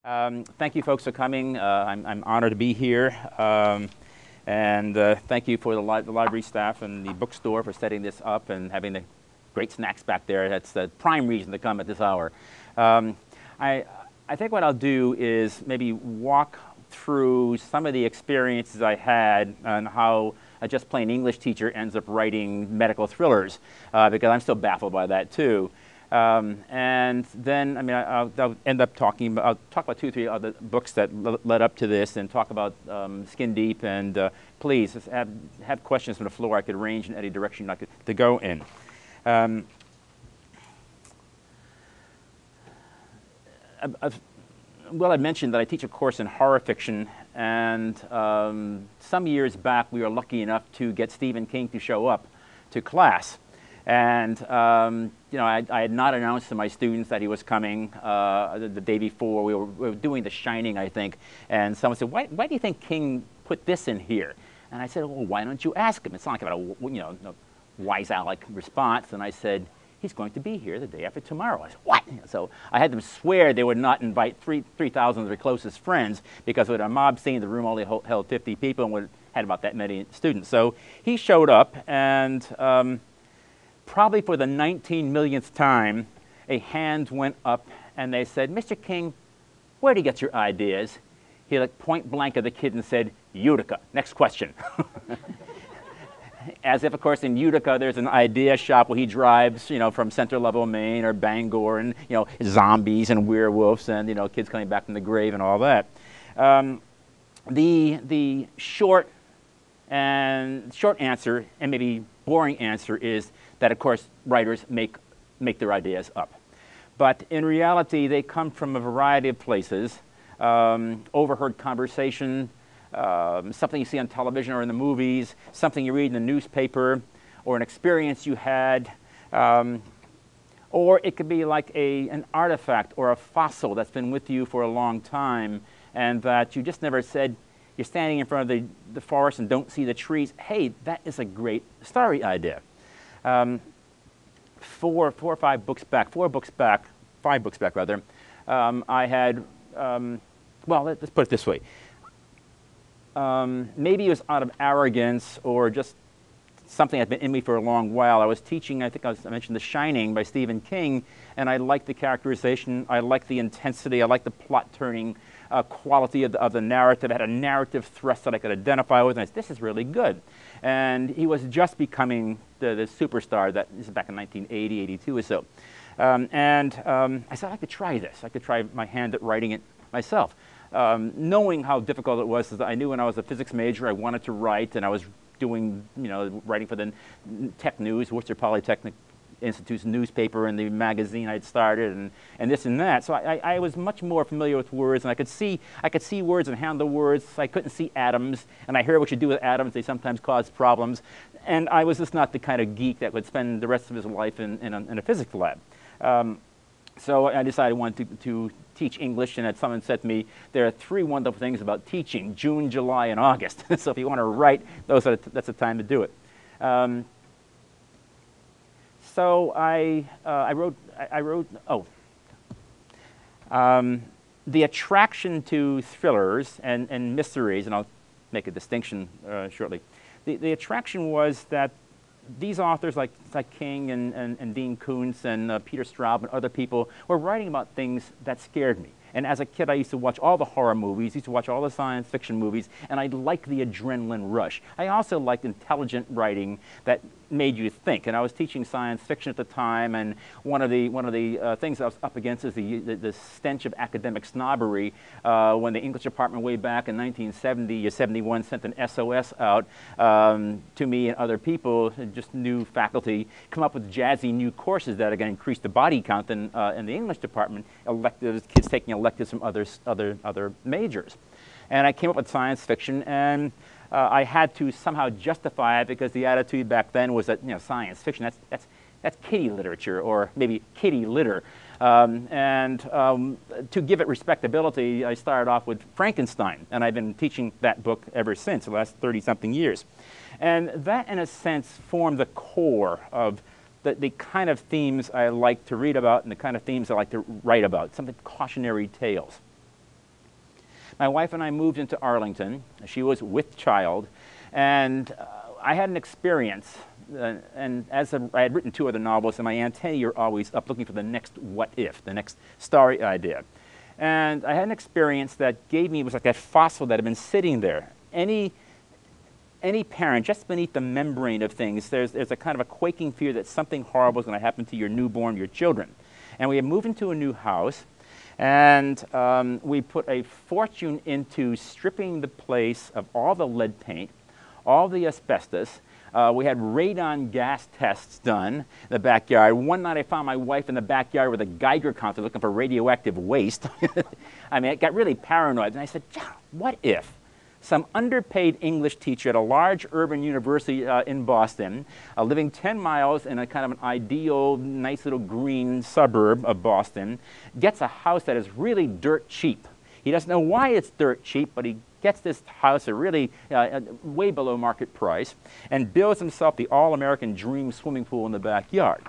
Thank you folks for coming. I'm honored to be here. Thank you for the library staff and the bookstore for setting this up and having the great snacks back there. That's the prime reason to come at this hour. I think what I'll do is maybe walk through some of the experiences I had on how a just plain English teacher ends up writing medical thrillers, because I'm still baffled by that too. And then, I'll end up talking. I'll talk about 2 or 3 other books that led up to this, and talk about Skin Deep. And please have questions from the floor. I could arrange in any direction to go in. Well, I mentioned that I teach a course in horror fiction, and some years back we were lucky enough to get Stephen King to show up to class. And you know, I had not announced to my students that he was coming the day before. We were doing The Shining, I think, and someone said, why do you think King put this in here? And I said, well, why don't you ask him? It's not like a wise Alec response. And I said, he's going to be here the day after tomorrow. I said, what? So I had them swear they would not invite 3,000 of their closest friends, because with a mob scene, the room only held 50 people and we had about that many students. So he showed up, and probably for the 19 millionth time, a hand went up and they said, Mr. King, where do you get your ideas? He looked point blank at the kid and said, Utica. Next question. As if, of course, in Utica there's an idea shop where he drives, from Center Level, Maine, or Bangor, and zombies and werewolves and kids coming back from the grave and all that. The short answer, and maybe boring answer, is that, of course, writers make their ideas up. But in reality, they come from a variety of places. Overheard conversation, something you see on television or in the movies, something you read in the newspaper, or an experience you had. Or it could be like an artifact or a fossil that's been with you for a long time, and that you just never said, you're standing in front of the forest and don't see the trees. Hey, that is a great story idea. 4 or 5 books back, 5 books back rather, I had, well, let's put it this way. Maybe it was out of arrogance or just something that had been in me for a long while. I was teaching, I mentioned The Shining by Stephen King, and I liked the characterization, I liked the intensity, I liked the plot-turning quality of the narrative. It had a narrative thrust that I could identify with, and I said, this is really good. And he was just becoming the superstar. This is back in 1980, 82 or so. I said, I could try this. I could try my hand at writing it myself. Knowing how difficult it was, I knew when I was a physics major I wanted to write, and I was doing, writing for the Tech News, Worcester Polytechnic Institute's newspaper, and the magazine I'd started, and this and that. So I was much more familiar with words, and I could see words and handle words. I couldn't see atoms, and I hear what you do with atoms. They sometimes cause problems. And I was just not the kind of geek that would spend the rest of his life in a physics lab. So I decided I wanted to teach English, and someone said to me, there are 3 wonderful things about teaching: June, July, and August. So if you want to write, that's the time to do it. So I wrote, the attraction to thrillers and mysteries, and I'll make a distinction shortly. The attraction was that these authors like King and Dean Koontz and Peter Straub and other people were writing about things that scared me. And as a kid, I used to watch all the horror movies, used to watch all the science fiction movies, and I liked the adrenaline rush. I also liked intelligent writing that made you think. And I was teaching science fiction at the time, and one of the things I was up against is the stench of academic snobbery. When the English department way back in 1970 or 71 sent an SOS out to me and other people, just new faculty, come up with jazzy new courses that are going to increase the body count in the English department, electives, kids taking electives from other majors. And I came up with science fiction, and I had to somehow justify it, because the attitude back then was that science fiction, that's kiddie literature, or maybe kiddie litter. To give it respectability, I started off with Frankenstein, and I've been teaching that book ever since, the last 30-something years. And that, in a sense, formed the core of the kind of themes I like to read about and the kind of themes I like to write about, something cautionary tales. My wife and I moved into Arlington. She was with child, and I had an experience. And I had written 2 other novels, and my antennae are always up looking for the next what if, the next story idea. And I had an experience that gave me, it was like that fossil that had been sitting there. Any parent, just beneath the membrane of things, there's a kind of a quaking fear that something horrible is going to happen to your newborn, your children. And we had moved into a new house, and we put a fortune into stripping the place of all the lead paint, all the asbestos. We had radon gas tests done in the backyard. One night I found my wife in the backyard with a Geiger counter looking for radioactive waste. I mean, I got really paranoid. And I said, what if some underpaid English teacher at a large urban university in Boston, living 10 miles in a kind of an ideal, nice little green suburb of Boston, gets a house that is really dirt cheap. He doesn't know why it's dirt cheap, but he gets this house at really way below market price and builds himself the all-American dream swimming pool in the backyard.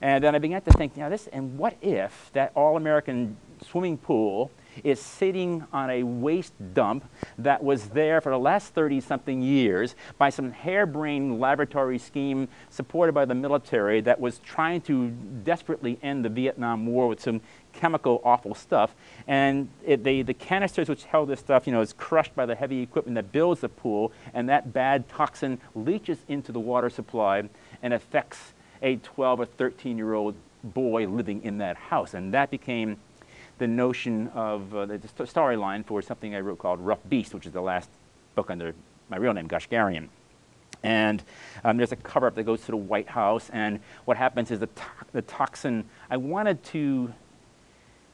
And then I began to think, and what if that all-American swimming pool is sitting on a waste dump that was there for the last 30-something years by some harebrained laboratory scheme supported by the military that was trying to desperately end the Vietnam War with some chemical awful stuff, and the canisters which held this stuff, is crushed by the heavy equipment that builds the pool, and that bad toxin leaches into the water supply and affects a 12 or 13-year-old boy living in that house. And that became the notion of the storyline for something I wrote called Rough Beast, which is the last book under my real name, Goshgarian. And there's a cover-up that goes to the White House, and what happens is the toxin, I wanted to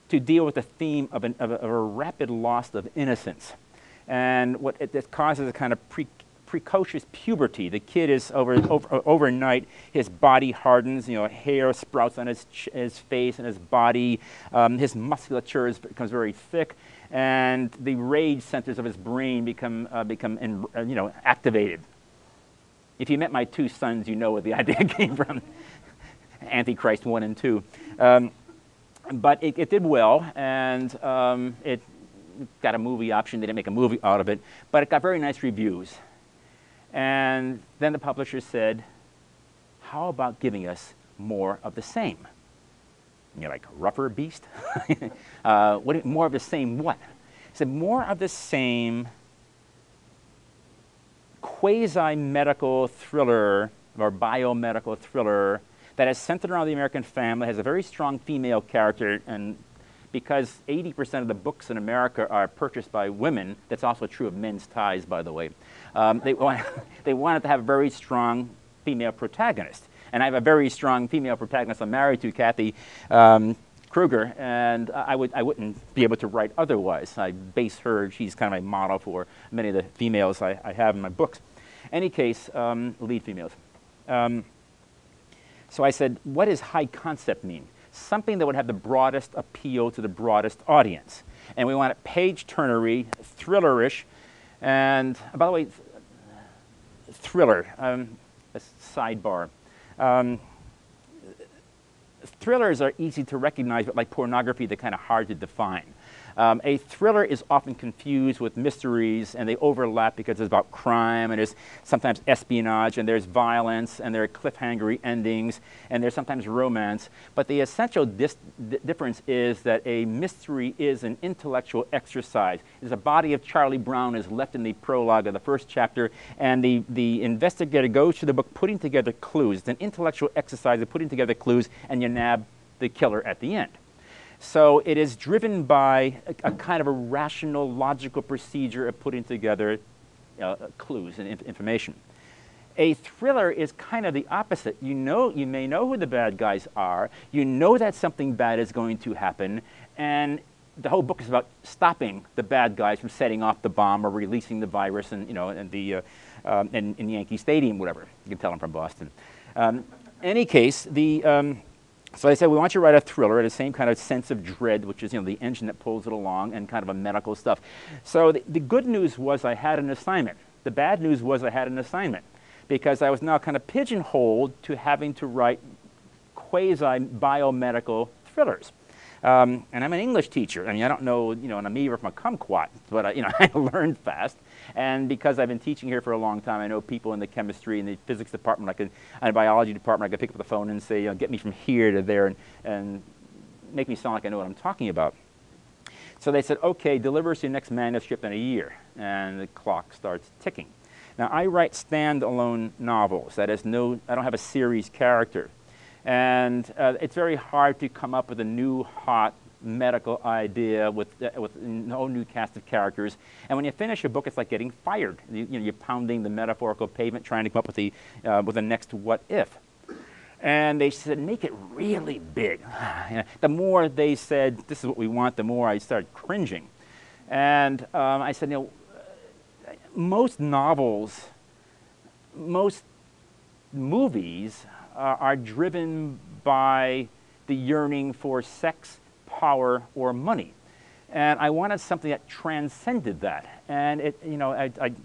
deal with the theme of a rapid loss of innocence. And what it causes a kind of precocious puberty. The kid is overnight, his body hardens, hair sprouts on his face and his body, his musculature becomes very thick, and the rage centers of his brain become activated. If you met my 2 sons, you know where the idea came from. Antichrist 1 and 2. But it did well, and it got a movie option. They didn't make a movie out of it, but it got very nice reviews. And then the publisher said, how about giving us more of the same? And you're like, rougher beast? More of the same what? He said, more of the same quasi-medical thriller or biomedical thriller that is centered around the American family, has a very strong female character, and because 80% of the books in America are purchased by women, that's also true of Men's Ties, by the way, they wanted to have a very strong female protagonist. And I have a very strong female protagonist I'm married to, Kathy Kruger, and I wouldn't be able to write otherwise. I base her, she's kind of a model for many of the females I have in my books. Any case, lead females. So I said, what does high concept mean? Something that would have the broadest appeal to the broadest audience. And we want it page-turnery, thrillerish, and by the way, thriller, a sidebar. Thrillers are easy to recognize, but like pornography, they're kind of hard to define. A thriller is often confused with mysteries, and they overlap because it's about crime, and there's sometimes espionage, and there's violence, and there are cliffhangery endings, and there's sometimes romance. But the essential difference is that a mystery is an intellectual exercise. There's a body of Charlie Brown is left in the prologue of the first chapter, and the investigator goes through the book putting together clues. It's an intellectual exercise of putting together clues, and you nab the killer at the end. So it is driven by a kind of a rational, logical procedure of putting together clues and information. A thriller is kind of the opposite. You may know who the bad guys are. You know that something bad is going to happen, and the whole book is about stopping the bad guys from setting off the bomb or releasing the virus, and in Yankee Stadium, whatever. You can tell I'm from Boston. Any case, so I said, we want you to write a thriller, the same kind of sense of dread, which is the engine that pulls it along, and kind of a medical stuff. So the good news was I had an assignment. The bad news was I had an assignment, because I was now kind of pigeonholed to having to write quasi-biomedical thrillers. And I'm an English teacher. I mean, I don't know, an amoeba from a kumquat, but I learned fast. And because I've been teaching here for a long time, I know people in the chemistry and the physics department, and the biology department. I could pick up the phone and say, get me from here to there, and make me sound like I know what I'm talking about. So they said, okay, deliver us your next manuscript in a year. And the clock starts ticking. Now, I write standalone novels. That is, I don't have a series character. And it's very hard to come up with a new, hot medical idea with no new cast of characters. And when you finish a book, it's like getting fired. You're pounding the metaphorical pavement trying to come up with the next what if. And they said, make it really big. The more they said, this is what we want, the more I started cringing. And I said, most novels, most movies are driven by the yearning for sex, power, or money. And I wanted something that transcended that. And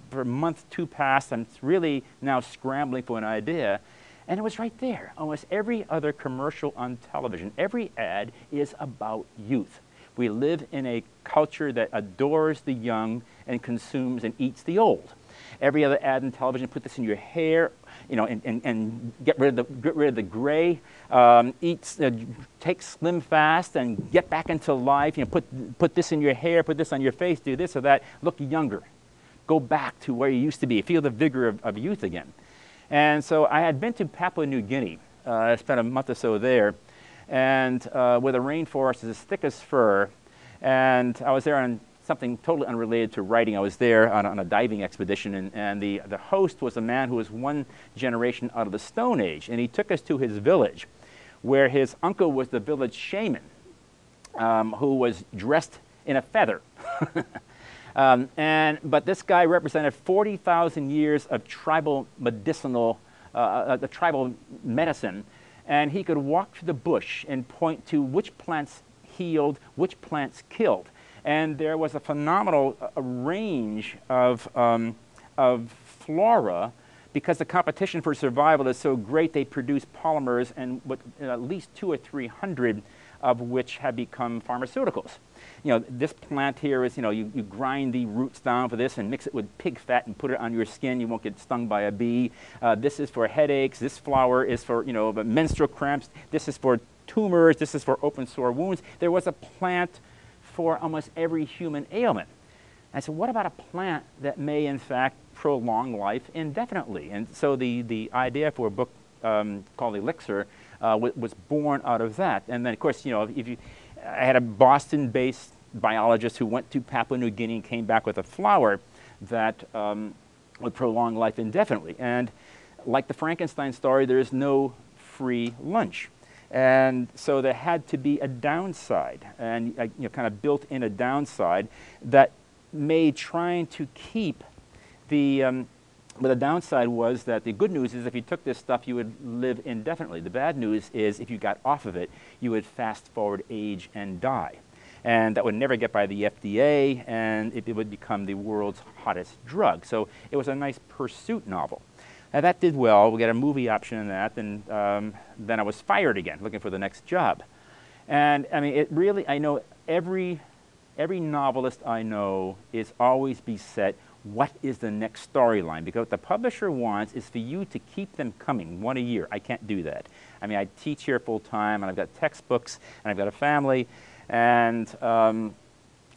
for a month, two passed, I'm really now scrambling for an idea. And it was right there. Almost every other commercial on television, every ad is about youth. We live in a culture that adores the young and consumes and eats the old. Every other ad on television, put this in your hair, and get rid of the gray. Take Slim Fast and get back into life. Put this in your hair, put this on your face, do this or that. Look younger. Go back to where you used to be. Feel the vigor of youth again. And so I had been to Papua New Guinea. I spent a month or so there, and where the rainforest is as thick as fur. And I was there on something totally unrelated to writing. I was there on a diving expedition, and the host was a man who was one generation out of the Stone Age. And he took us to his village, where his uncle was the village shaman, who was dressed in a feather. But this guy represented 40,000 years of tribal medicinal, the tribal medicine, and he could walk through the bush and point to which plants healed, which plants killed. And there was a phenomenal range of flora, because the competition for survival is so great. They produce polymers, and at least 200 or 300 of which have become pharmaceuticals. This plant here is, you grind the roots down for this and mix it with pig fat and put it on your skin. You won't get stung by a bee. This is for headaches. This flower is for, menstrual cramps. This is for tumors. This is for open sore wounds. There was a plant for almost every human ailment. And so what about a plant that may, in fact, prolong life indefinitely? And so the idea for a book called Elixir was born out of that. And then, of course, I had a Boston-based biologist who went to Papua New Guinea and came back with a flower that would prolong life indefinitely. And like the Frankenstein story, there is no free lunch. And so there had to be a downside, and kind of built in a downside that made trying to keep the but the downside was that the good news is if you took this stuff, you would live indefinitely. The bad news is if you got off of it, you would fast forward age and die. And that would never get by the FDA, and it would become the world's hottest drug. So it was a nice pursuit novel. Now that did well. We got a movie option in that, and then I was fired again, looking for the next job. And I mean, it really, I know every novelist I know is always beset, what is the next storyline? Because what the publisher wants is for you to keep them coming, one a year. I can't do that. I mean, I teach here full time, and I've got textbooks, and I've got a family, and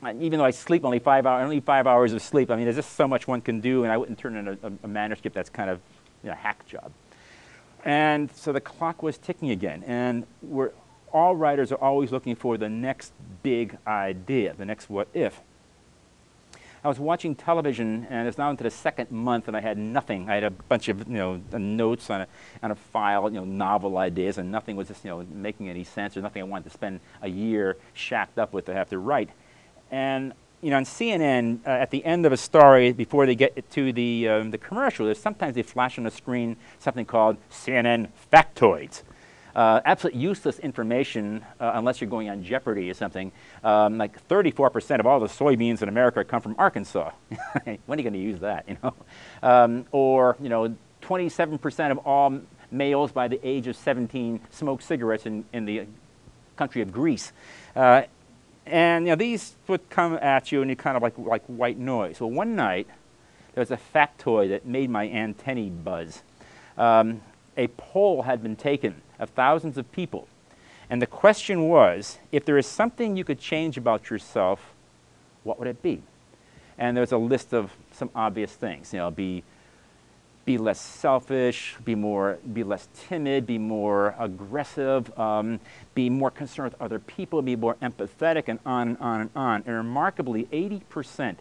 even though I sleep only 5 hours of sleep, I mean, there's just so much one can do, and I wouldn't turn in a manuscript that's kind of a hack job. And so the clock was ticking again, and all writers are always looking for the next big idea, the next what if. I was watching television, and it's now into the second month, and I had nothing. I had a bunch of notes on a file, novel ideas, and nothing was just making any sense, or nothing I wanted to spend a year shacked up with to have to write. And on CNN, at the end of a story, before they get to the commercial, there's sometimes they flash on the screen something called CNN Factoids. Absolutely useless information unless you're going on Jeopardy or something. Like 34% of all the soybeans in America come from Arkansas. When are you going to use that? Or 27% of all males by the age of 17 smoke cigarettes in the country of Greece. And you know, these would come at you and you kind of like white noise. Well, one night, there was a factoid that made my antennae buzz. A poll had been taken of thousands of people. And the question was, if there is something you could change about yourself, what would it be? And there's a list of some obvious things. You know, be less selfish, be less timid, be more aggressive, be more concerned with other people, be more empathetic, and on and on and on. And remarkably, 80%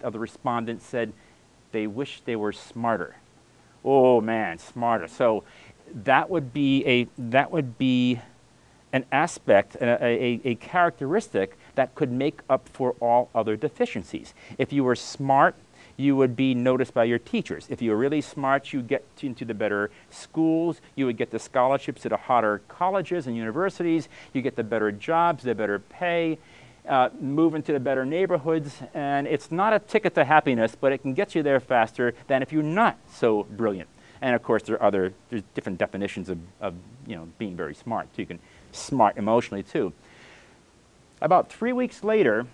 of the respondents said they wish they were smarter. Oh man, smarter. So that would be an aspect, a characteristic that could make up for all other deficiencies. If you were smart, you would be noticed by your teachers. If you were really smart, you get into the better schools, you would get the scholarships to the hotter colleges and universities, you get the better jobs, the better pay, move into the better neighborhoods, and it's not a ticket to happiness, but it can get you there faster than if you're not so brilliant. And of course, there's different definitions of you know, being very smart. So you can smart emotionally too. About 3 weeks later,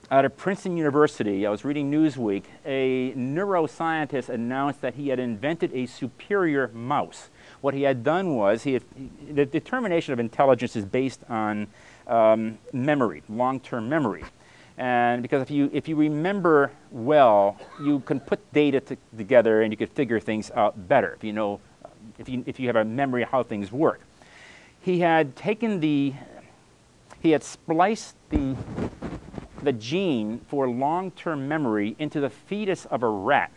out of Princeton University, I was reading Newsweek, a neuroscientist announced that he had invented a superior mouse. What he had done was, the determination of intelligence is based on memory, long-term memory. And because if you remember well, you can put data together and you can figure things out better. If you know, if you have a memory of how things work. He had spliced the gene for long-term memory into the fetus of a rat.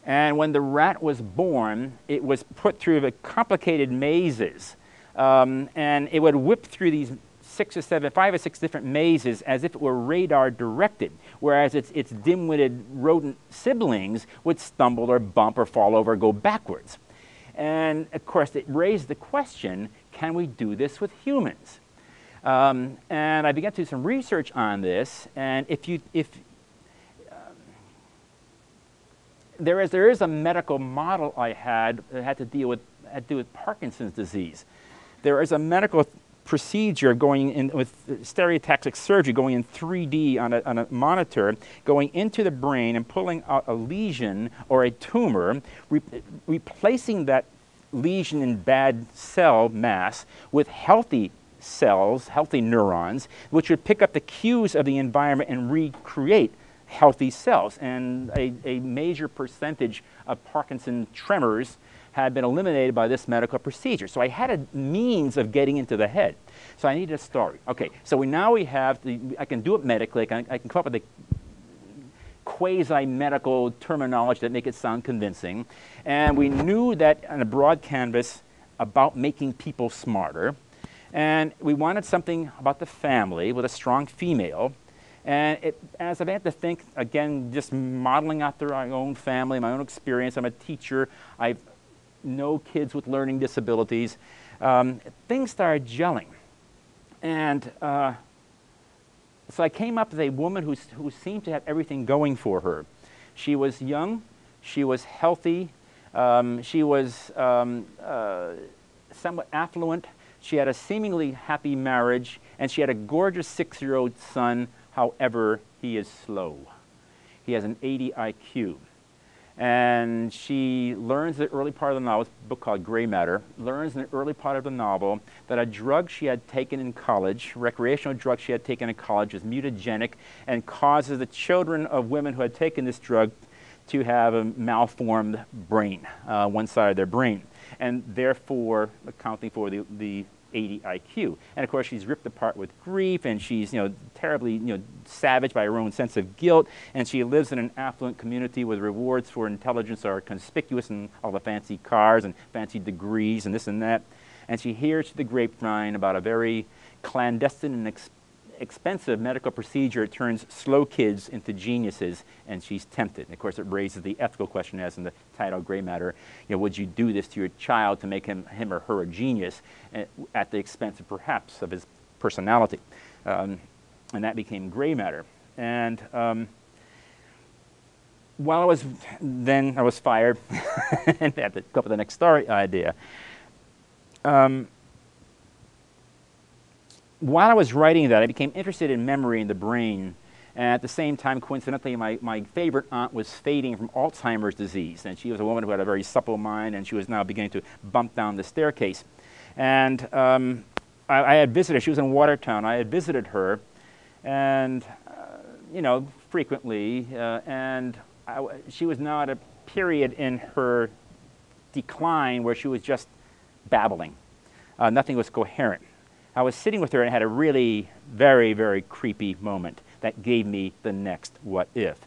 And when the rat was born, it was put through the complicated mazes. And it would whip through these 5 or 6 different mazes as if it were radar directed, whereas its dim-witted rodent siblings would stumble or bump or fall over or go backwards. And of course, it raised the question, can we do this with humans? And I began to do some research on this, and there is a medical model I had that had to do with Parkinson's disease. There is a medical procedure going in with stereotactic surgery, going in 3D on a monitor, going into the brain and pulling out a lesion or a tumor, replacing that lesion in bad cell mass with healthy cells, healthy neurons, which would pick up the cues of the environment and recreate healthy cells. And a major percentage of Parkinson's tremors had been eliminated by this medical procedure. So I had a means of getting into the head. So I needed a story. Okay, so we have, I can do it medically, I can come up with a quasi-medical terminology that make it sound convincing. And we knew that on a broad canvas about making people smarter. And we wanted something about the family with a strong female. And as I've had to think, again, just modeling after my own family, my own experience, I'm a teacher, I know kids with learning disabilities, things started gelling. And so I came up with a woman who seemed to have everything going for her. She was young, she was healthy, she was somewhat affluent, she had a seemingly happy marriage, and she had a gorgeous 6-year-old son. However, he is slow. He has an 80 IQ. And she learns in the early part of the novel, it's a book called Gray Matter, learns in the early part of the novel that a drug she had taken in college, recreational drug she had taken in college, is mutagenic and causes the children of women who had taken this drug to have a malformed brain, one side of their brain, and therefore accounting for the 80 IQ. And of course, she's ripped apart with grief, and she's terribly savaged by her own sense of guilt, and she lives in an affluent community where the rewards for intelligence are conspicuous in all the fancy cars and fancy degrees and this and that. And she hears through the grapevine about a very clandestine and expensive medical procedure. It turns slow kids into geniuses, and she's tempted. And of course, it raises the ethical question, as in the title Gray Matter. Would you do this to your child to make him or her a genius at the expense of perhaps of his personality? And that became Gray Matter. And while I was fired and had to come up with the next story idea. while I was writing that, I became interested in memory and the brain. And at the same time, coincidentally, my favorite aunt was fading from Alzheimer's disease. And she was a woman who had a very supple mind, and she was now beginning to bump down the staircase. And I had visited, she was in Watertown. I had visited her, and, frequently. She was now at a period in her decline where she was just babbling. Nothing was coherent. I was sitting with her and had a really very, very creepy moment that gave me the next what if.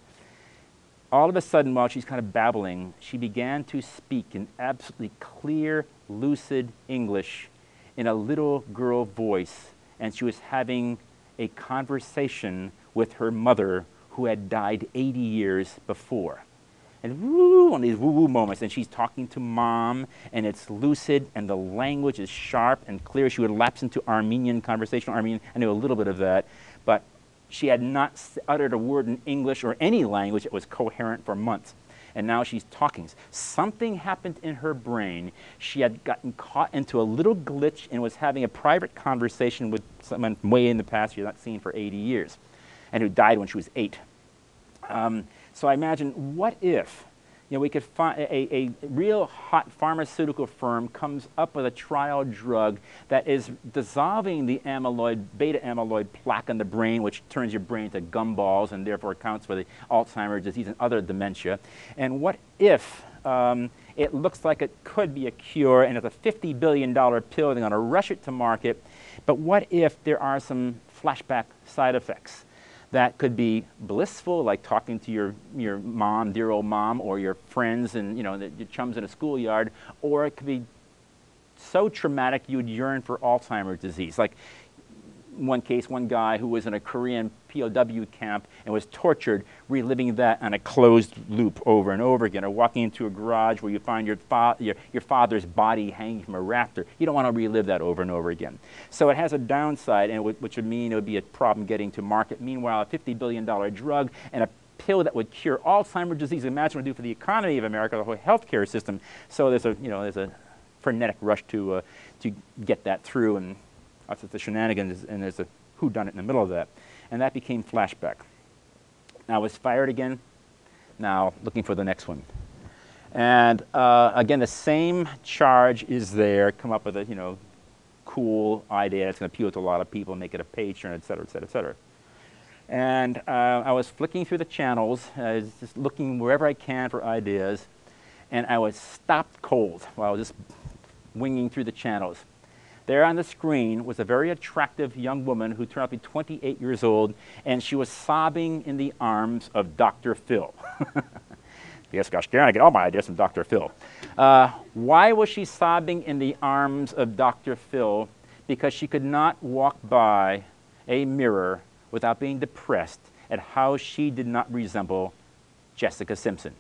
All of a sudden, while she's kind of babbling, she began to speak in absolutely clear, lucid English in a little girl voice, and she was having a conversation with her mother who had died 80 years before. And woo, on these woo-woo moments, and she's talking to Mom, and it's lucid, and the language is sharp and clear. She would lapse into Armenian conversation. Armenian, I knew a little bit of that, but she had not uttered a word in English or any language that was coherent for months. And now she's talking. Something happened in her brain. She had gotten caught into a little glitch and was having a private conversation with someone way in the past she had not seen for 80 years, and who died when she was 8. So I imagine, what if we could find a real hot pharmaceutical firm comes up with a trial drug that is dissolving the beta amyloid plaque in the brain, which turns your brain to gumballs and therefore accounts for the Alzheimer's disease and other dementia. And what if it looks like it could be a cure, and it's a $50 billion pill, they're going to rush it to market, but what if there are some flashback side effects that could be blissful, like talking to your mom, dear old mom, or your friends and your chums in a schoolyard, or it could be so traumatic you would yearn for Alzheimer's disease. Like one case, one guy who was in a Korean POW camp and was tortured, reliving that on a closed loop over and over again, or walking into a garage where you find your father's body hanging from a rafter. You don't want to relive that over and over again. So it has a downside, and which would mean it would be a problem getting to market. Meanwhile, a $50 billion drug and a pill that would cure Alzheimer's disease. Imagine what it would do for the economy of America, the whole healthcare system. So there's a frenetic rush to get that through, and that's the shenanigans, and there's a whodunit in the middle of that. And that became Flashback. Now, I was fired again. Now, looking for the next one. And again, the same charge is there. Come up with a cool idea that's going to appeal to a lot of people, make it a page turn, et cetera, et cetera, et cetera. And I was flicking through the channels, just looking wherever I can for ideas, and I was stopped cold while I was just winging through the channels. There on the screen was a very attractive young woman who turned out to be 28 years old, and she was sobbing in the arms of Dr. Phil. Yes, Goshgarian, I get all my ideas from Dr. Phil. Why was she sobbing in the arms of Dr. Phil? Because she could not walk by a mirror without being depressed at how she did not resemble Jessica Simpson.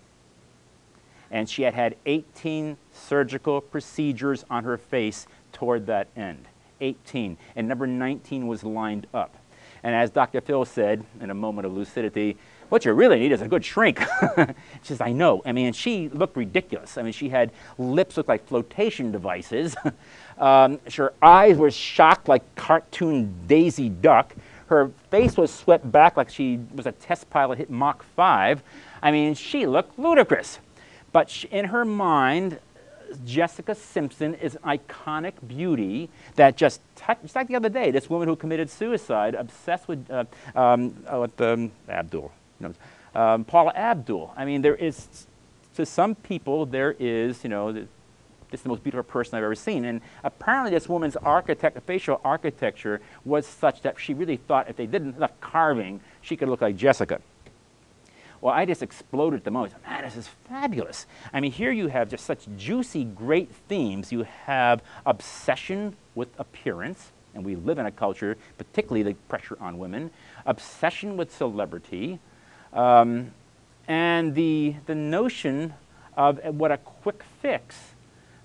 And she had had 18 surgical procedures on her face toward that end. 18. And number 19 was lined up. And as Dr. Phil said, in a moment of lucidity, what you really need is a good shrink. She says, I know. I mean, she looked ridiculous. I mean, she had lips looked like flotation devices. Her eyes were shocked like cartoon Daisy Duck. Her face was swept back like she was a test pilot hit Mach 5. I mean, she looked ludicrous. But in her mind, Jessica Simpson is an iconic beauty that just touched. It's like the other day, this woman who committed suicide, obsessed with Abdul, Paula Abdul. I mean, there is, to some people, there is, this is the most beautiful person I've ever seen. And apparently this woman's facial architecture was such that she really thought if they did enough carving, she could look like Jessica. Well, I just exploded at the moment. Man, this is fabulous. I mean, here you have just such juicy, great themes. You have obsession with appearance, and we live in a culture, particularly the pressure on women, obsession with celebrity, and the notion of what a quick fix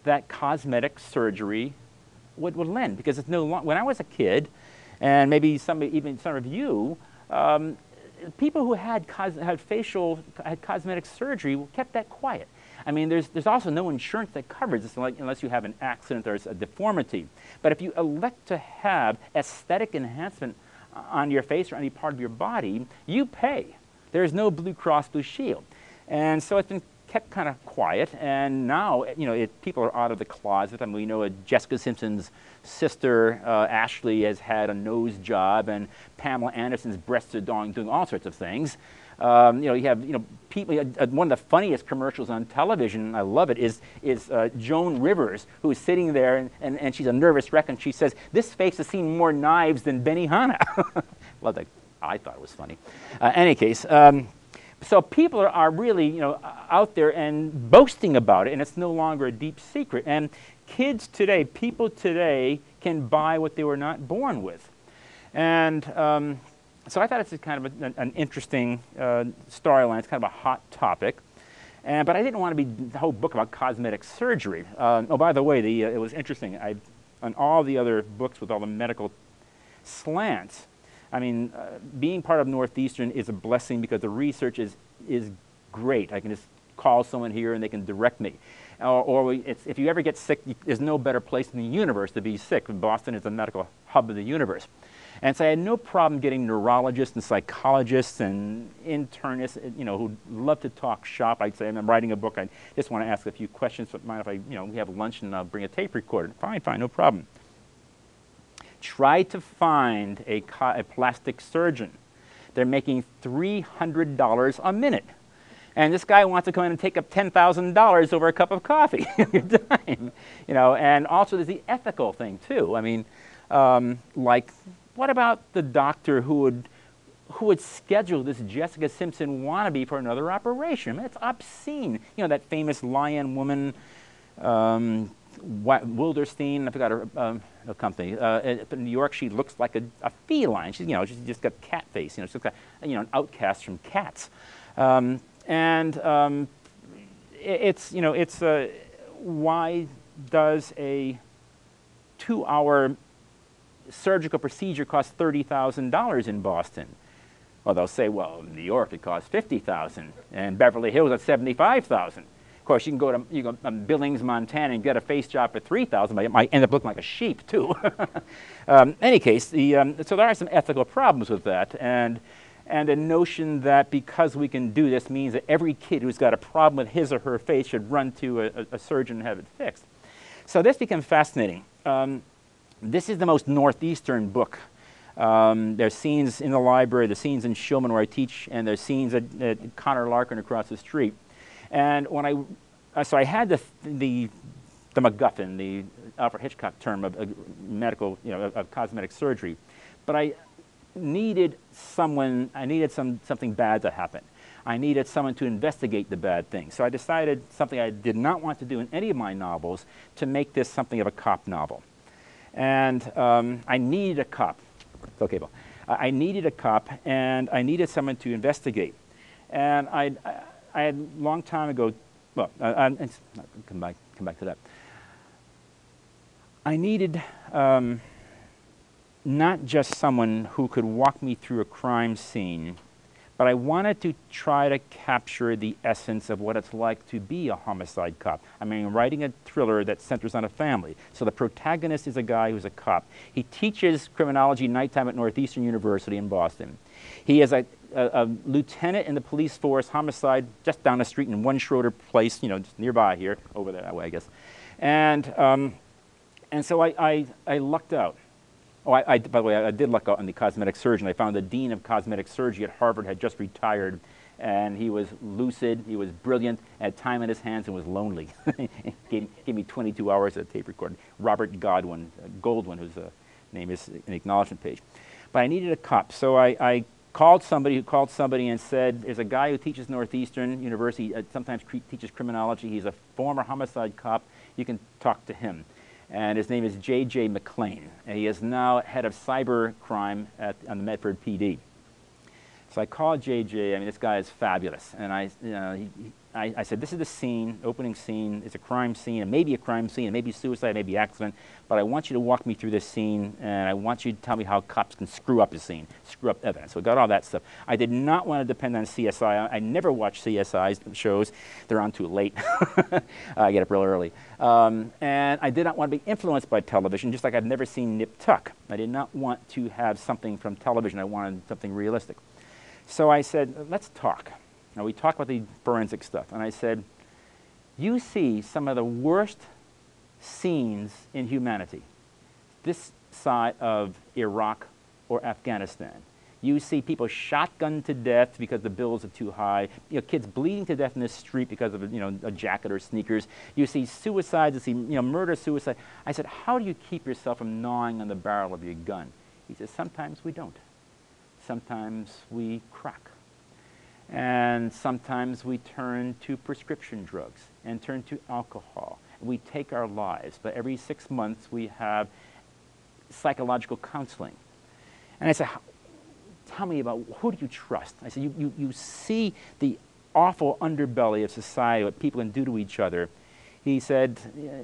that cosmetic surgery would lend. Because it's no longer, when I was a kid, and maybe even some of you, people who had cosmetic surgery kept that quiet. I mean, there's also no insurance that covers this unless you have an accident or a deformity. But if you elect to have aesthetic enhancement on your face or any part of your body, you pay. There's no Blue Cross Blue Shield. And so it's been kept kind of quiet, and now people are out of the closet. I mean, we know Jessica Simpson's sister, Ashley, has had a nose job, and Pamela Anderson's breasts are doing all sorts of things. You have people. One of the funniest commercials on television, I love it, is Joan Rivers, who is sitting there, and she's a nervous wreck, and she says, "This face has seen more knives than Benihana." Love that. I thought it was funny. Any case. So people are really, out there and boasting about it, and it's no longer a deep secret. And kids today, people today, can buy what they were not born with. And so I thought it's kind of an interesting storyline. It's kind of a hot topic. But I didn't want to be the whole book about cosmetic surgery. Oh, by the way, it was interesting. On all the other books with all the medical slants, I mean, being part of Northeastern is a blessing because the research is great. I can just call someone here and they can direct me. If you ever get sick, there's no better place in the universe to be sick. Boston is the medical hub of the universe. And so I had no problem getting neurologists and psychologists and internists, who love to talk shop. I'd say, I'm writing a book, I just want to ask a few questions, but mind if we have lunch and I'll bring a tape recorder? Fine, no problem. Try to find a plastic surgeon. They're making $300 a minute. And this guy wants to come in and take up $10,000 over a cup of coffee every time. And also there's the ethical thing too. I mean, like, what about the doctor who would schedule this Jessica Simpson wannabe for another operation? I mean, it's obscene. That famous lion woman, Wilderstein, I forgot her company. In New York, she looks like a feline. She's just got cat face. She's got an outcast from Cats. Why does a 2-hour surgical procedure cost $30,000 in Boston? Well, they'll say, well, in New York it costs $50,000, and Beverly Hills at $75,000. Of course, you can go to Billings, Montana, and get a face job for $3,000, but it might end up looking like a sheep too. Any case, so there are some ethical problems with that, and a notion that because we can do this means that every kid who's got a problem with his or her face should run to a surgeon and have it fixed. So this became fascinating. This is the most Northeastern book. There's scenes in the library, there's scenes in Shulman where I teach, and there's scenes at Connor Larkin across the street. And when so I had the MacGuffin, the Alfred Hitchcock term of medical, of cosmetic surgery, but I needed something bad to happen. I needed someone to investigate the bad thing. So I decided something I did not want to do in any of my novels, to make this something of a cop novel. And I needed a cop. It's okay, Bill. I needed a cop, and I needed someone to investigate. And I had a long time ago, well, come back to that. I needed not just someone who could walk me through a crime scene, but I wanted to try to capture the essence of what it's like to be a homicide cop. I mean, writing a thriller that centers on a family. So the protagonist is a guy who's a cop. He teaches criminology nighttime at Northeastern University in Boston. He is a lieutenant in the police force, homicide, just down the street in One Schroeder Place, just nearby here, over there that way, I guess. And so I lucked out. Oh, by the way, I did luck out on the cosmetic surgeon. I found the dean of cosmetic surgery at Harvard had just retired, and he was lucid, he was brilliant, had time in his hands, and was lonely. gave me 22 hours of tape recording. Robert Goldwyn, whose name is an acknowledgement page. But I needed a cop, so I called somebody who called somebody and said, there's a guy who teaches Northeastern University, sometimes teaches criminology. He's a former homicide cop. You can talk to him. And his name is J.J. McLean, and he is now head of cyber crime on the Medford PD. So I called J.J. I mean, this guy is fabulous, and I said, this is the scene, opening scene. It's a crime scene. It may be a crime scene. It may be suicide. It may be accident. But I want you to walk me through this scene, and I want you to tell me how cops can screw up a scene, screw up evidence. So we got all that stuff. I did not want to depend on CSI. I never watch CSI shows. They're on too late. I get up real early. And I did not want to be influenced by television, just like I've never seen Nip Tuck. I did not want to have something from television. I wanted something realistic. So I said, let's talk. Now, we talked about the forensic stuff, and I said, you see some of the worst scenes in humanity, this side of Iraq or Afghanistan. You see people shotgunned to death because the bills are too high. You know, kids bleeding to death in the street because of a jacket or sneakers. You see suicides. You see murder, suicide. I said, how do you keep yourself from gnawing on the barrel of your gun? He says, sometimes we don't. Sometimes we crack. And sometimes we turn to prescription drugs and turn to alcohol. We take our lives, but every 6 months we have psychological counseling. And I said, tell me about, who do you trust? I said, you see the awful underbelly of society, what people can do to each other. He said,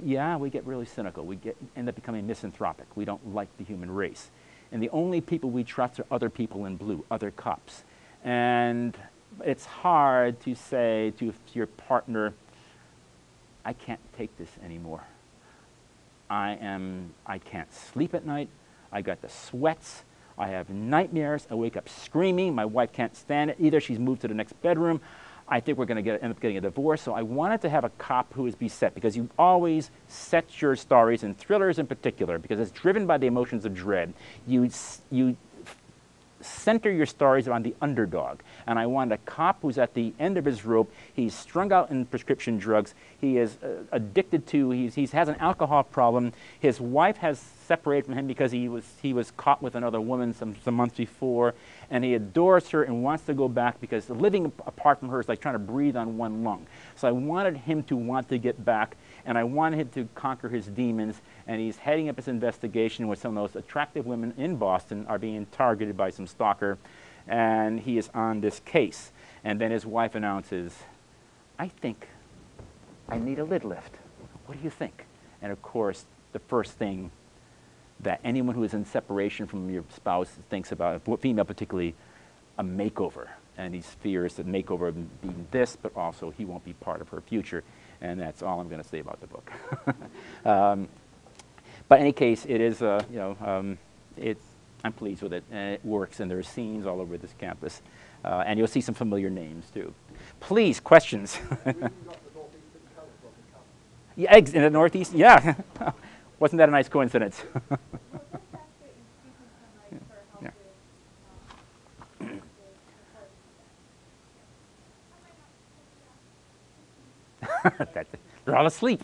yeah, we get really cynical. We end up becoming misanthropic. We don't like the human race. And the only people we trust are other people in blue, other cops. And it's hard to say to your partner, I can't take this anymore. I can't sleep at night. I got the sweats. I have nightmares. I wake up screaming. My wife can't stand it. Either she's moved to the next bedroom. I think we're going to end up getting a divorce. So I wanted to have a cop who is beset, because you always set your stories, and thrillers in particular, because it's driven by the emotions of dread. You center your stories around the underdog. And I wanted a cop who's at the end of his rope. He's strung out in prescription drugs. He is addicted to, he has an alcohol problem. His wife has separated from him because he was caught with another woman some months before. And he adores her and wants to go back, because living apart from her is like trying to breathe on one lung. So I wanted him to want to get back, and I wanted him to conquer his demons. And he's heading up his investigation with some of those attractive women in Boston are being targeted by some stalker, and he is on this case. And then his wife announces, I think I need a lid lift. What do you think? And of course, the first thing that anyone who is in separation from your spouse thinks about, female particularly, a makeover. And he fears that makeover being this, but also he won't be part of her future. And that's all I'm going to say about the book. But in any case, it is, I'm pleased with it, and it works, and there are scenes all over this campus. And you'll see some familiar names, too. Please, questions? Yeah, in the Northeast, yeah. Wasn't that a nice coincidence? Yeah. They're all asleep.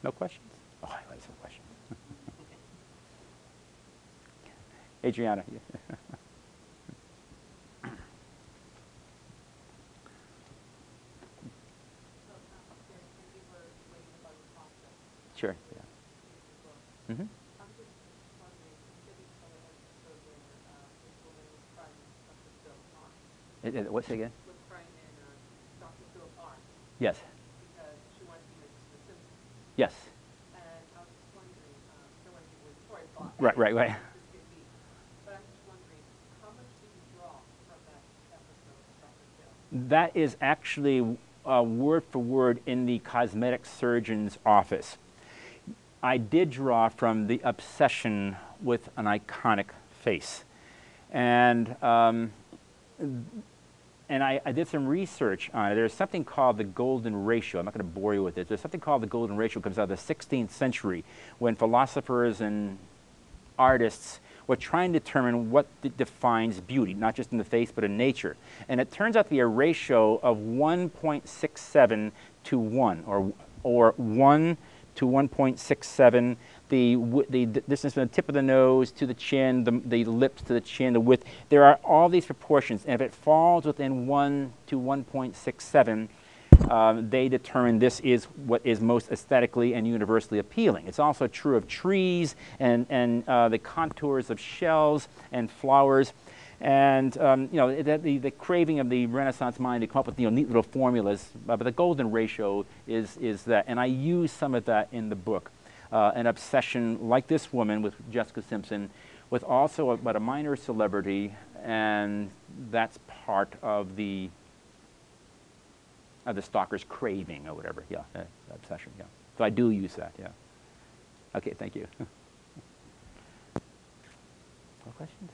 No questions? Oh, I like some questions. Adriana. Sure, yeah. Mm-hmm. What's it again? Yes. Yes. And I was just wondering, right. But I'm just wondering, how much did you draw from that episode of Dr. Phil? That is actually word for word in the cosmetic surgeon's office. I did draw from the obsession with an iconic face. And I did some research on it. There's something called the golden ratio. I'm not going to bore you with it. There's something called the golden ratio. It comes out of the 16th century, when philosophers and artists were trying to determine what defines beauty, not just in the face, but in nature. And it turns out to be a ratio of 1.67 to 1, or 1 to 1.67. The distance from the tip of the nose to the chin, the lips to the chin, the width. There are all these proportions, and if it falls within 1 to 1.67, they determine this is what is most aesthetically and universally appealing. It's also true of trees and the contours of shells and flowers. And you know, the craving of the Renaissance mind to come up with, you know, neat little formulas, but the golden ratio is that, and I use some of that in the book. An obsession like this woman with Jessica Simpson, with also but a minor celebrity, and that's part of the stalker's craving or whatever. Yeah, obsession. Yeah. So I do use that. Yeah. Okay. Thank you. More questions?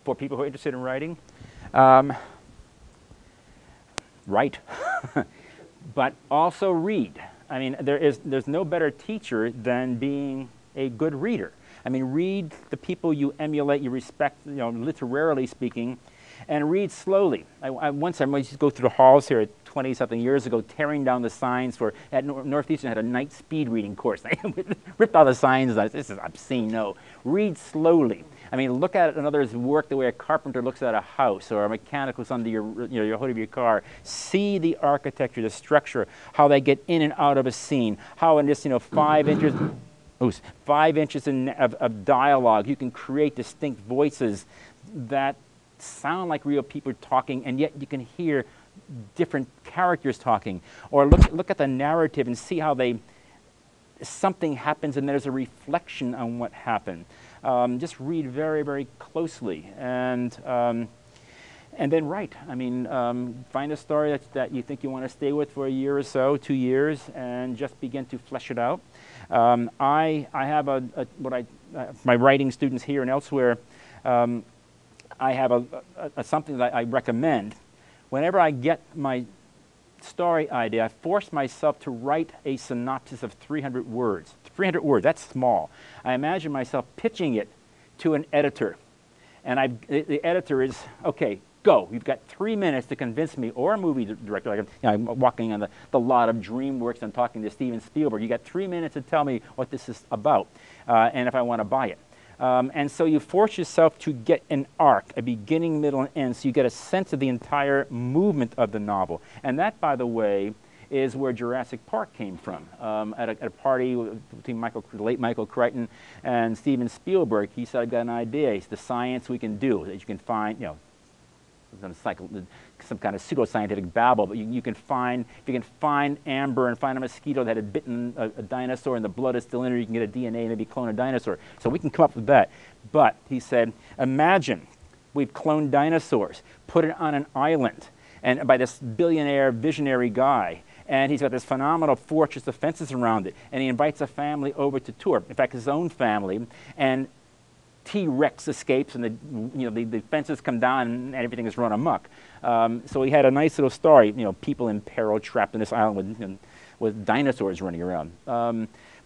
For people who are interested in writing, write, but also read. I mean, there's no better teacher than being a good reader. I mean, read the people you emulate, you respect, you know, literarily speaking, and read slowly. Once I used to go through the halls here 20-something years ago, tearing down the signs for, at Northeastern had a night speed reading course. I ripped all the signs out. This is obscene. No, read slowly. I mean, look at another's work the way a carpenter looks at a house or a mechanic looks under your hood of your car. See the architecture, the structure, how they get in and out of a scene, how in just, you know, 5 inches, 5 inches of dialogue, you can create distinct voices that sound like real people talking, and yet you can hear different characters talking. Or look at the narrative and see how something happens and there's a reflection on what happened. Just read very, very closely, and then write. I mean, find a story that you think you want to stay with for a year or so, 2 years, and just begin to flesh it out. I have my writing students here and elsewhere. I have something that I recommend. Whenever I get my story idea, I force myself to write a synopsis of 300 words. 300 words, that's small. I imagine myself pitching it to an editor. And the editor is, okay, go. You've got 3 minutes to convince me, or a movie director. Like, you know, I'm walking on the lot of DreamWorks and talking to Steven Spielberg. You got 3 minutes to tell me what this is about, and if I want to buy it. And so you force yourself to get an arc, a beginning, middle, and end, so you get a sense of the entire movement of the novel. And that, by the way, is where Jurassic Park came from. At a party between the late Michael Crichton and Steven Spielberg, he said, I've got an idea. It's the science we can do, that you can find, you know, some kind of pseudoscientific babble, but you can find, if you can find amber and find a mosquito that had bitten a dinosaur and the blood is still in there, you can get a DNA, maybe clone a dinosaur. So we can come up with that. But he said, imagine we've cloned dinosaurs, put it on an island, and by this billionaire visionary guy, and he's got this phenomenal fortress of fences around it, and he invites a family over to tour, in fact his own family, and T-Rex escapes, and the fences come down and everything is run amok. So he had a nice little story, you know, people in peril trapped in this island with dinosaurs running around.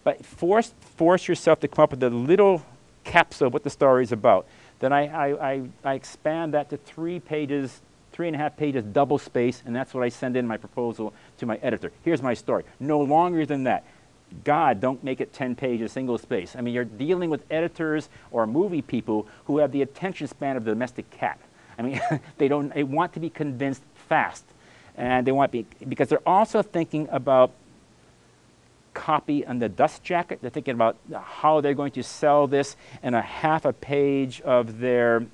But force yourself to come up with a little capsule of what the story is about. Then I expand that to 3 pages, 3.5 pages, double space, and that's what I send in my proposal to my editor. Here's my story. No longer than that. God, don't make it 10 pages, single space. I mean, you're dealing with editors or movie people who have the attention span of the domestic cat. I mean, they want to be convinced fast, and they want to be, because they're also thinking about copy on the dust jacket. They're thinking about how they're going to sell this in a half a page of their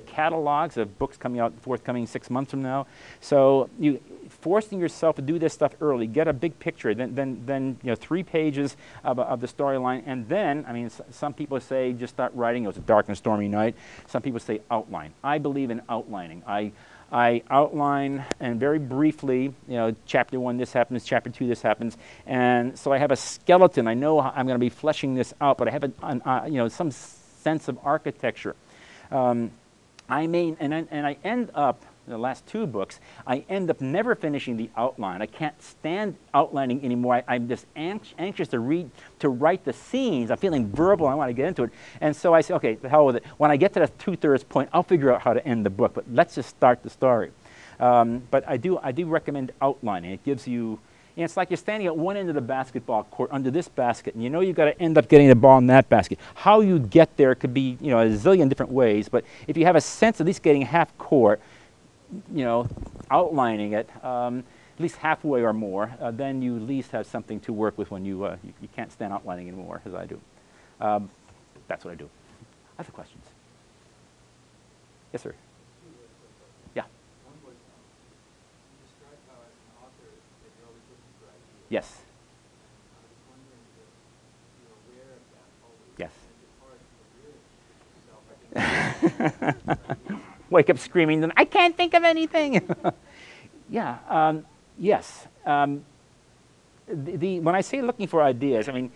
catalogs of books coming out, forthcoming 6 months from now. So forcing yourself to do this stuff early, get a big picture, then 3 pages of the storyline, and then, I mean, some people say just start writing. It was a dark and stormy night. Some people say outline. I believe in outlining. I outline, and very briefly, chapter 1 this happens, chapter 2 this happens, and so I have a skeleton. I know I'm going to be fleshing this out, but I have some sense of architecture. I end up, in the last 2 books, I end up never finishing the outline. I can't stand outlining anymore. I'm just anxious to write the scenes. I'm feeling verbal. I want to get into it. And so I say, okay, the hell with it. When I get to the 2/3 point, I'll figure out how to end the book. But let's just start the story. But I do recommend outlining. It gives you, And it's like you're standing at one end of the basketball court under this basket, and you know you've got to end up getting the ball in that basket. How you get there could be, you know, a zillion different ways, but if you have a sense of at least getting half court, you know, outlining it, at least halfway or more, then you at least have something to work with when you can't stand outlining anymore, as I do. That's what I do. Other questions? Yes, sir. Yeah. Yes. Yes. Wake up screaming, I can't think of anything. Yeah, yes. When I say looking for ideas, I mean,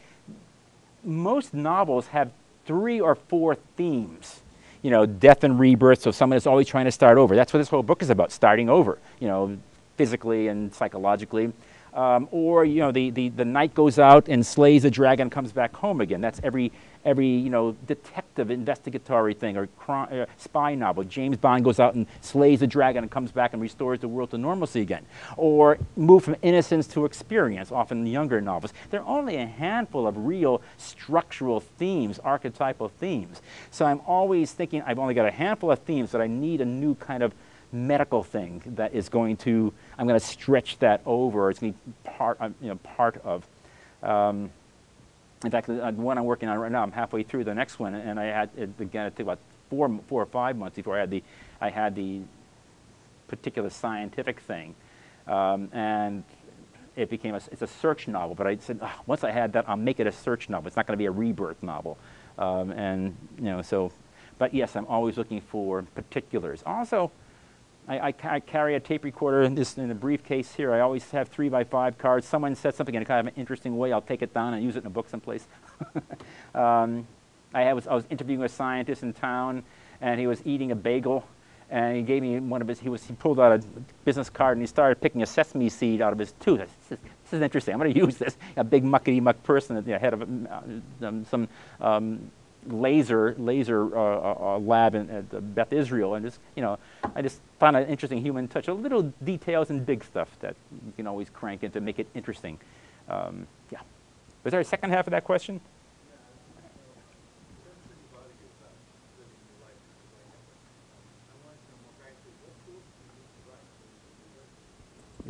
most novels have 3 or 4 themes. You know, death and rebirth, so someone is always trying to start over. That's what this whole book is about, starting over, you know, physically and psychologically. Or, you know, the knight goes out and slays a dragon and comes back home again. That's every you know, detective investigatory thing or spy novel. James Bond goes out and slays a dragon and comes back and restores the world to normalcy again. Or move from innocence to experience, often in younger novels. There are only a handful of real structural themes, archetypal themes. So I'm always thinking I've only got a handful of themes that I need a new kind of medical thing that is going to, I'm going to stretch that over. It's going to be part, you know, part of. In fact, the one I'm working on right now, I'm halfway through the next one, and I had, again, it took about 4 or 5 months before I had the particular scientific thing, and it became it's a search novel. But I said, oh, once I had that, I'll make it a search novel. It's not going to be a rebirth novel, and you know, so. But yes, I'm always looking for particulars. Also, I carry a tape recorder in a briefcase here. I always have 3x5 cards. Someone said something in a kind of an interesting way, I'll take it down and use it in a book someplace. I was interviewing a scientist in town, and he was eating a bagel, and he gave me one of his. He pulled out a business card and he started picking a sesame seed out of his tooth. I said, this is interesting. I'm going to use this. A big muckety muck person at the head of some laser lab at Beth Israel, and just, you know, I just found an interesting human touch, a little details and big stuff that you can always crank in to make it interesting. Yeah. Was there a second half of that question?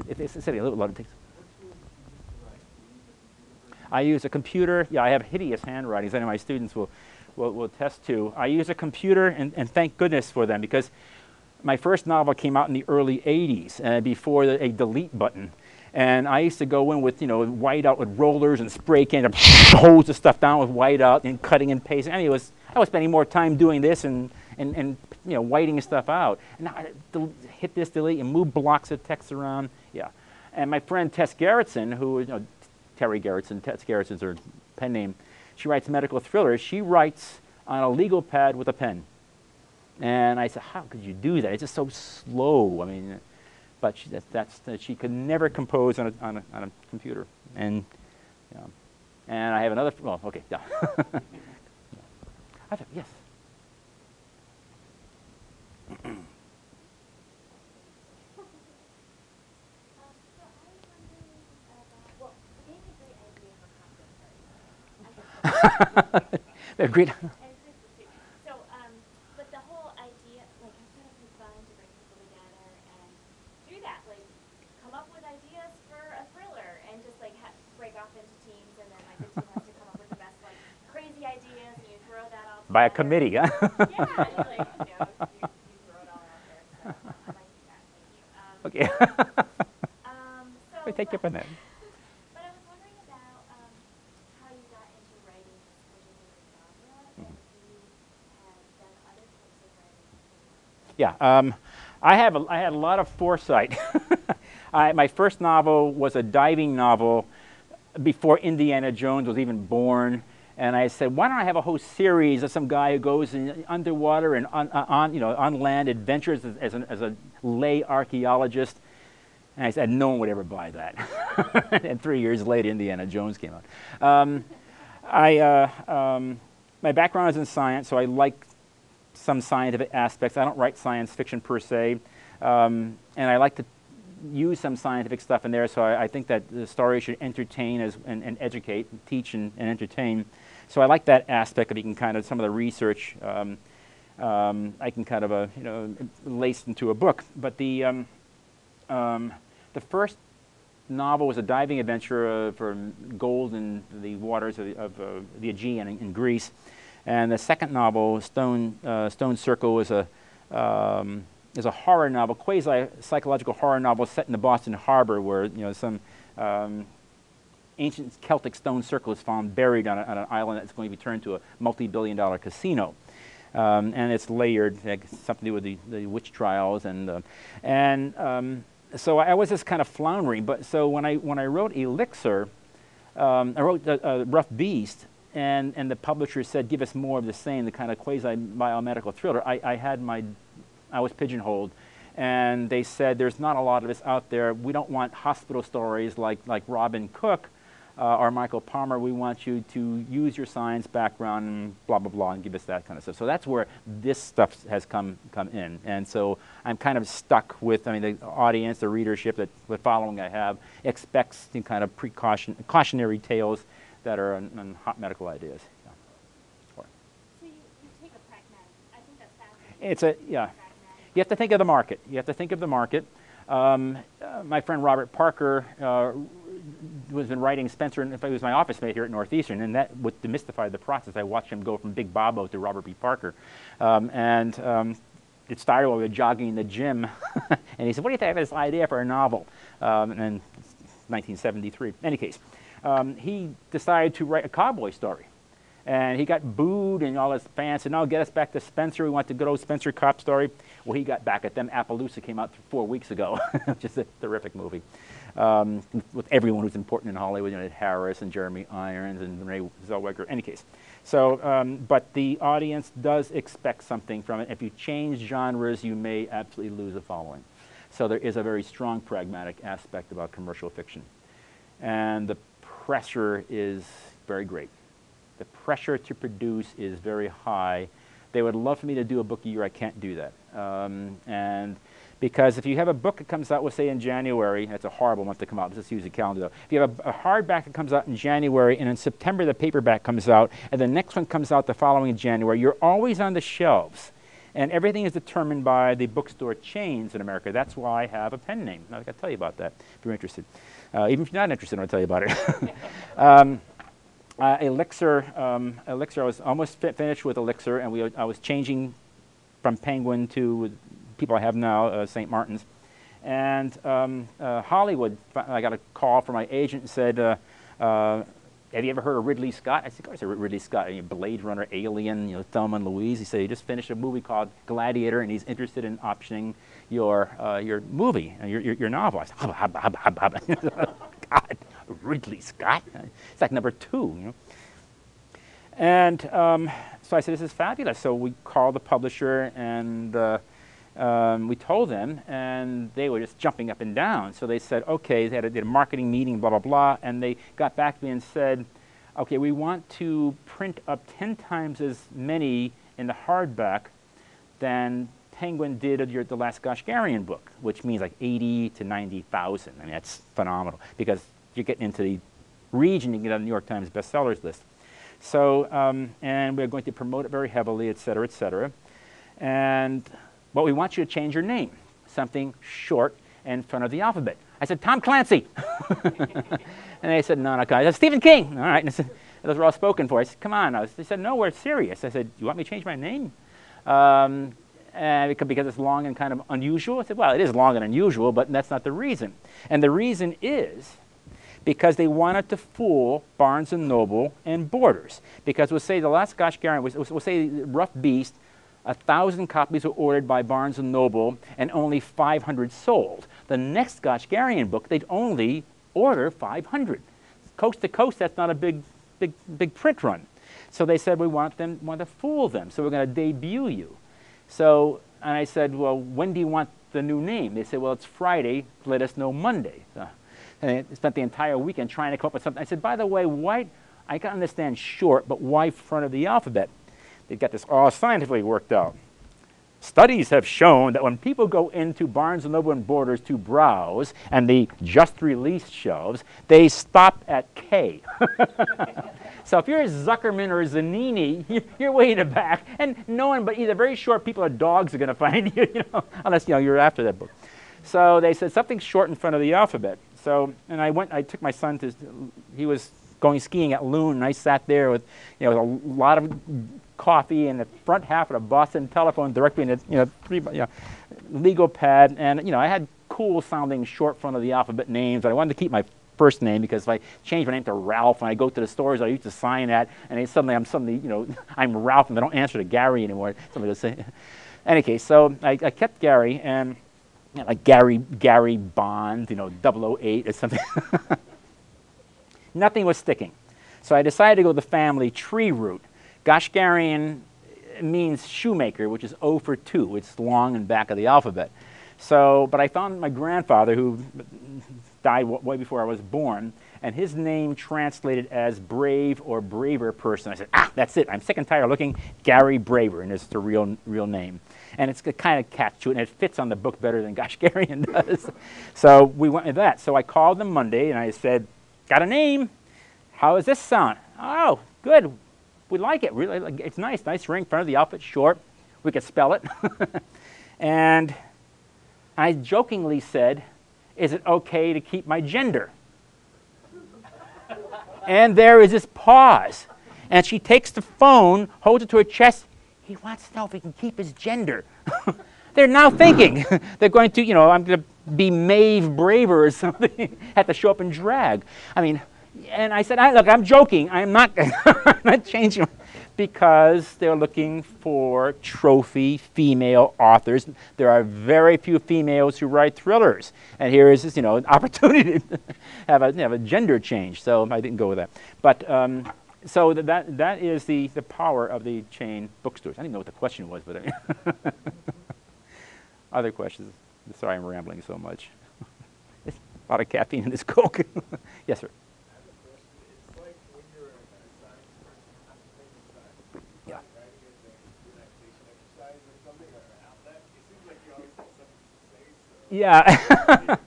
It's a lot of things. I use a computer. Yeah, I have hideous handwriting, as any of my students will attest to. I use a computer, and thank goodness for them, because my first novel came out in the early 80s, before a delete button. And I used to go in with, you know, whiteout with rollers and spray can and hose the stuff down with whiteout and cutting and pasting. I mean, I was spending more time doing this and you know, whiting stuff out. And now I hit this delete and move blocks of text around. Yeah. And my friend Tess Gerritsen, who, you know, Terry Gerritsen, Tess Gerritsen's her pen name. She writes medical thrillers. She writes on a legal pad with a pen. And I said, how could you do that? It's just so slow. I mean, but she could never compose on a computer. And, you know, and I have another, well, okay, yeah. Yes. They're great. So, but the whole idea, like, I thought it was fun to bring people together and do that, like, come up with ideas for a thriller and just, like, break off into teams, and then, like, the team has to come up with the best, like, crazy ideas, and you throw that all together. By a committee, huh? Yeah, and, like, you know, you throw it all out there. So, I like that. Thank you. Okay. So, I take you up on that. But I was wondering about how you got into writing this particular genre, and if you have done other types of writing. Yeah, I had a lot of foresight. My first novel was a diving novel before Indiana Jones was even born, and I said, why don't I have a whole series of some guy who goes in underwater and on land adventures as a lay archaeologist. And I said, no one would ever buy that. And 3 years later, Indiana Jones came out. My background is in science, so I like some scientific aspects. I don't write science fiction per se, and I like to use some scientific stuff in there, so I think that the story should entertain and educate, and teach and entertain. So I like that aspect of, you can kind of, some of the research I can kind of you know, lace into a book. But the first novel was a diving adventure for gold in the waters of the Aegean in Greece, and the second novel, Stone Circle, is a horror novel, quasi-psychological horror novel set in the Boston Harbor, where, you know, some ancient Celtic stone circle is found buried on an island that's going to be turned to a multi-billion-dollar casino. And it's layered, like, something to do with the witch trials, so I was just kind of floundering. But so when I wrote Elixir, I wrote Rough Beast, and the publisher said, give us more of the same, the kind of quasi-biomedical thriller. I was pigeonholed, and they said, there's not a lot of this out there. We don't want hospital stories like Robin Cook or Michael Palmer. We want you to use your science background and blah, blah, blah, and give us that kind of stuff. So that's where this stuff has come in. And so I'm kind of stuck with, I mean, the audience, the readership, the following I have expects some kind of cautionary tales that are on hot medical ideas. Yeah. So you take a pragmatic, I think that's fascinating. Yeah. You have to think of the market. You have to think of the market. My friend Robert Parker was been writing Spencer, and in fact, he was my office mate here at Northeastern, and that would demystify the process. I watched him go from Big Bobo to Robert B. Parker. It started while we were jogging in the gym, and he said, what do you think of this idea for a novel? And 1973. In any case, he decided to write a cowboy story. And he got booed, and all his fans said, no, get us back to Spencer. We want the good old Spencer cop story. Well, he got back at them. Appaloosa came out 4 weeks ago, which is a terrific movie. With everyone who's important in Hollywood, you know, Harris and Jeremy Irons and Renee Zellweger. In any case. So, but the audience does expect something from it. If you change genres, you may absolutely lose a following. So there is a very strong pragmatic aspect about commercial fiction. And the pressure is very great. The pressure to produce is very high. They would love for me to do a book a year. I can't do that. And because if you have a book that comes out, we'll say in January, that's a horrible month to come out, let's just use the calendar though. If you have a hardback that comes out in January, and in September the paperback comes out, and the next one comes out the following January, you're always on the shelves. And everything is determined by the bookstore chains in America. That's why I have a pen name. I've got to tell you about that if you're interested. Even if you're not interested, I'll tell you about it. Elixir, I was almost finished with Elixir, and I was changing from Penguin to people I have now, St. Martin's. And Hollywood, I got a call from my agent and said, have you ever heard of Ridley Scott? I said, of course I heard Ridley Scott. Blade Runner, Alien, you know, Thelma and Louise. He said, he just finished a movie called Gladiator, and he's interested in optioning your movie, your novel. I said, God, Ridley Scott? It's like number 2, you know. And so I said, this is fabulous. So we called the publisher, and we told them, and they were just jumping up and down. So they said, okay, they did a marketing meeting, blah, blah, blah, and they got back to me and said, okay, we want to print up 10 times as many in the hardback than Penguin did of the last Goshgarian book, which means like 80 to 90,000. I mean, that's phenomenal, because you're getting into the region, you can get on the New York Times bestsellers list. So, and we're going to promote it very heavily, et cetera, et cetera. But we want you to change your name, something short in front of the alphabet. I said, Tom Clancy. And they said, no, I said, Stephen King. All right. And I said, those were all spoken for. I said, come on. They said, no, we're serious. I said, you want me to change my name? Because it's long and kind of unusual. I said, well, it is long and unusual, but that's not the reason. And the reason is because they wanted to fool Barnes & Noble and Borders. Because we'll say the last Goshgarian, we'll say Rough Beast, 1,000 copies were ordered by Barnes & Noble, and only 500 sold. The next Goshgarian book, they'd only order 500. Coast to coast, that's not a big print run. So they said, we want to fool them, so we're going to debut you. So, and I said, well, when do you want the new name? They said, well, it's Friday, let us know Monday. And I spent the entire weekend trying to come up with something. I said, by the way, why, I can understand short, but why front of the alphabet? They got this all scientifically worked out. Studies have shown that when people go into Barnes & Noble and Borders to browse and the just released shelves, they stop at K. So if you're a Zuckerman or a Zanini, you're way in the back, and no one but either very short people or dogs are going to find you, unless you're after that book. So they said something short in front of the alphabet. So, and I took my son to, he was going skiing at Loon, and I sat there with, with a lot of coffee and the front half of the Boston Telephone directly in the, legal pad, and I had cool sounding short front of the alphabet names. I wanted to keep my first name because if I change my name to Ralph and I go to the stores I used to sign at, and I'm suddenly I'm Ralph and I don't answer to Gary anymore. Somebody will say. Any case, so I kept Gary, and like Gary Bond, 008 or something. Nothing was sticking. So I decided to go the family tree route. Goshgarian means shoemaker, which is O for 2. It's long in back of the alphabet. So, but I found my grandfather, who died way before I was born, and his name translated as brave or braver person. I said, that's it. I'm sick and tired of looking Gary Braver, and it's the real name. And it's kind of catch to it, and it fits on the book better than Goshgarian does. So we went with that. So I called them Monday, and I said, got a name. How does this sound? Oh, good. We like it. Really, it's nice. Nice ring, front of the alphabet, short. We could spell it. And I jokingly said, is it okay to keep my gender? And there is this pause. And she takes the phone, holds it to her chest. He wants to know if he can keep his gender. They're now thinking they're going to, I'm going to be Maeve Braver or something, have to show up in drag. I mean, and I said, look, I'm joking. I'm not, I'm not changing, because they're looking for trophy female authors. There are very few females who write thrillers. And here is this, an opportunity to have a gender change. So I didn't go with that. But so that is the power of the chain bookstores. I didn't know what the question was, but other questions? Sorry, I'm rambling so much. There's a lot of caffeine in this Coke. Yes, sir. Yeah.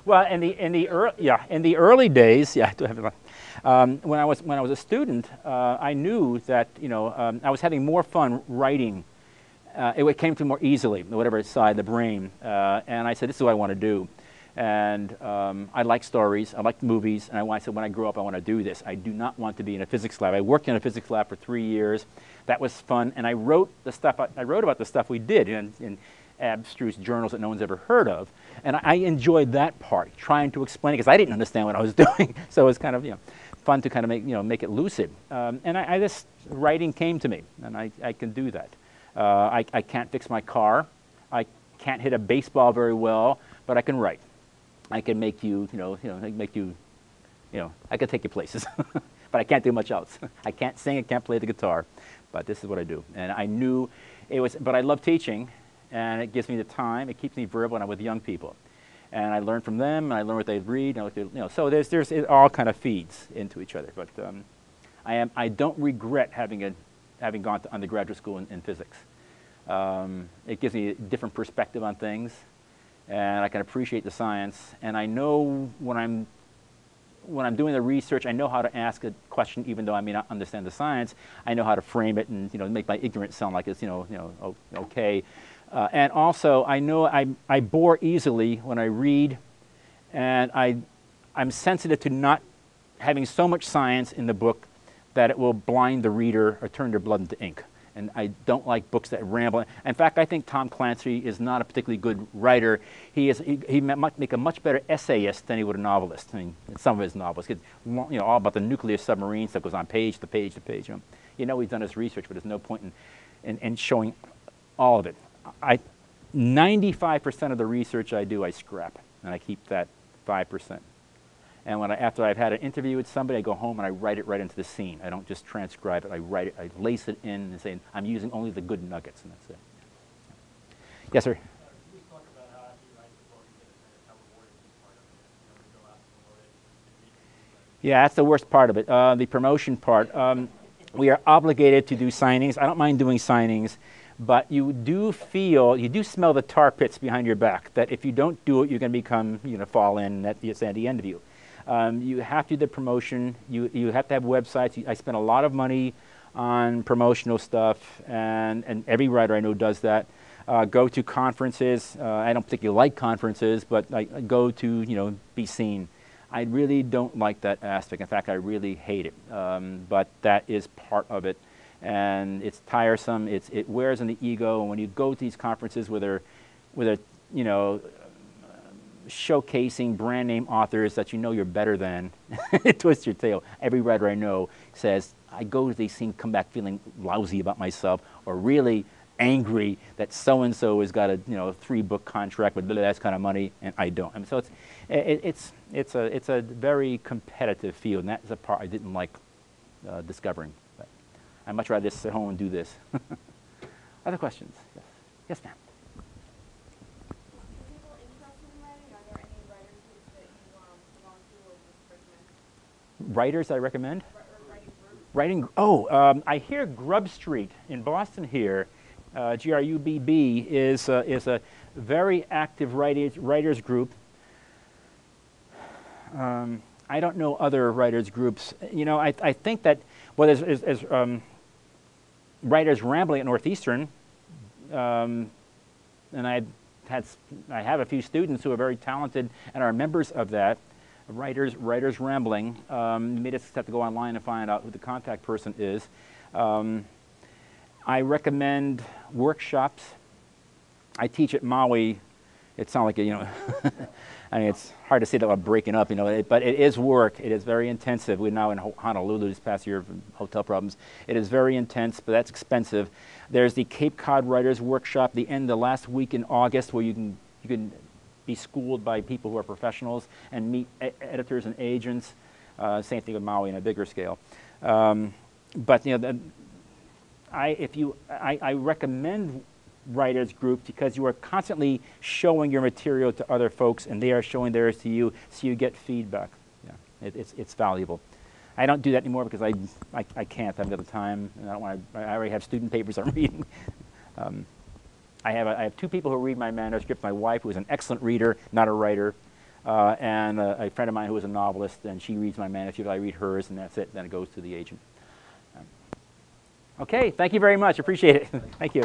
Well, in the early days, when I was a student, I knew that I was having more fun writing. It came to me more easily, whatever side of the brain, and I said, this is what I want to do. And I like stories, I like movies, and I said, when I grow up, I want to do this. I do not want to be in a physics lab. I worked in a physics lab for 3 years. That was fun, and I wrote about the stuff we did in abstruse journals that no one's ever heard of, and I enjoyed that part, trying to explain it, because I didn't understand what I was doing. So it was kind of fun to kind of make it lucid. And I this writing came to me, and I can do that. I can't fix my car. I can't hit a baseball very well, but I can write. I can make you, I can take you places, but I can't do much else. I can't sing, I can't play the guitar, but this is what I do. And I knew it was, but I love teaching, and it gives me the time. It keeps me verbal, and I'm with young people, and I learn from them, and I learn what they read, and so it all kind of feeds into each other. But I don't regret having gone to undergraduate school in physics. It gives me a different perspective on things, and I can appreciate the science. And I know when I'm doing the research, I know how to ask a question, even though I may not understand the science. I know how to frame it and make my ignorance sound like it's okay. And also, I know I bore easily when I read, and I'm sensitive to not having so much science in the book that it will blind the reader or turn their blood into ink. And I don't like books that ramble. In fact, I think Tom Clancy is not a particularly good writer. He might make a much better essayist than he would a novelist. I mean, some of his novels, all about the nuclear submarine stuff goes on page to page to page. He's done his research, but there's no point in showing all of it. 95% of the research I do, I scrap, and I keep that 5%. And after I've had an interview with somebody, I go home and I write it right into the scene. I don't just transcribe it. I write it. I lace it in and say, I'm using only the good nuggets, and that's it. Yes, sir? Can you just talk about how after you write the book, you get how rewarding this part of it is? To go out and promote it. Yeah, that's the worst part of it, the promotion part. We are obligated to do signings. I don't mind doing signings, But you do smell the tar pits behind your back, that if you don't do it, you're going to become, fall in, it's at the end of you. You have to do the promotion. You have to have websites. I spend a lot of money on promotional stuff, and every writer I know does that. Go to conferences. I don't particularly like conferences, but I go to, be seen. I really don't like that aspect. In fact, I really hate it. But that is part of it. And it's tiresome. It wears on the ego. And when you go to these conferences where they're showcasing brand name authors that you're better than, it twists your tail. Every writer I know says, I go to these things, come back feeling lousy about myself, or really angry that so-and-so has got a 3-book contract with that kind of money, and I don't. I mean, so it's a very competitive field, and that's the part I didn't like discovering. But I'd much rather just sit home and do this. Other questions? Yes, yes, ma'am. People interested in writing, are there any writers groups that you belong to or would recommend? Writers I recommend? Writing groups? I hear Grub Street in Boston here, GRUBB, is a very active writers group. I don't know other writers groups. I think that, well, there's Writers Rambling at Northeastern, and I have a few students who are very talented and are members of that. Writers Rambling. You may just have to go online and find out who the contact person is. I recommend workshops. I teach at Maui. It sounds like I mean, it's hard to say that about breaking up, but it is work. It is very intensive. We're now in Honolulu this past year for hotel problems. It is very intense, but that's expensive. There's the Cape Cod Writers Workshop, the last week in August, where you can be schooled by people who are professionals and meet editors and agents. Same thing with Maui on a bigger scale. But I recommend writers groups because you are constantly showing your material to other folks, and they are showing theirs to you, so you get feedback. Yeah, it's valuable. I don't do that anymore because I can't. I haven't got the time, and I already have student papers I'm reading. I have 2 people who read my manuscript. My wife, who is an excellent reader, not a writer, and a friend of mine who is a novelist, and she reads my manuscript. I read hers, and that's it. Then it goes to the agent. Okay, thank you very much. Appreciate it. Thank you.